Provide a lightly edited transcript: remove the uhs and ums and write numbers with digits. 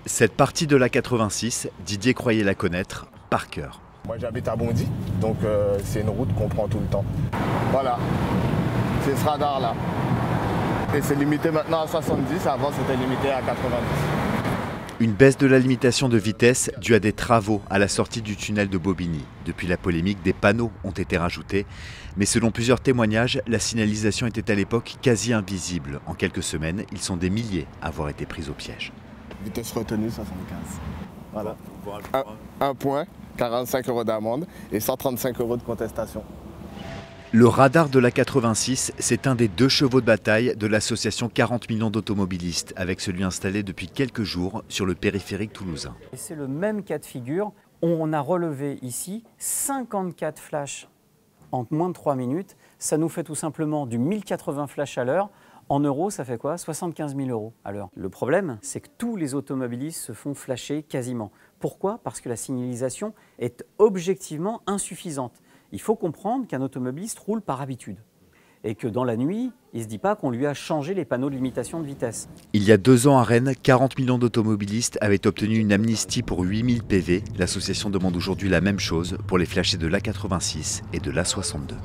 Cette partie de l'A86, Didier croyait la connaître par cœur. Moi j'habite à Bondy, donc c'est une route qu'on prend tout le temps. Voilà, c'est ce radar là. Et c'est limité maintenant à 70, avant c'était limité à 90. Une baisse de la limitation de vitesse due à des travaux à la sortie du tunnel de Bobigny. Depuis la polémique, des panneaux ont été rajoutés. Mais selon plusieurs témoignages, la signalisation était à l'époque quasi invisible. En quelques semaines, ils sont des milliers à avoir été pris au piège. Vitesse retenue 75. Voilà. Un point, 45 € d'amende et 135 € de contestation. Le radar de l'A86, c'est un des 2 chevaux de bataille de l'association 40 millions d'automobilistes, avec celui installé depuis quelques jours sur le périphérique toulousain. C'est le même cas de figure. On a relevé ici 54 flashs en moins de 3 minutes. Ça nous fait tout simplement du 1080 flashs à l'heure. En euros, ça fait quoi? 75 000 € à l'heure. Le problème, c'est que tous les automobilistes se font flasher quasiment. Pourquoi? Parce que la signalisation est objectivement insuffisante. Il faut comprendre qu'un automobiliste roule par habitude et que dans la nuit, il ne se dit pas qu'on lui a changé les panneaux de limitation de vitesse. Il y a 2 ans à Rennes, 40 millions d'automobilistes avaient obtenu une amnistie pour 8000 PV. L'association demande aujourd'hui la même chose pour les flashés de l'A86 et de l'A62.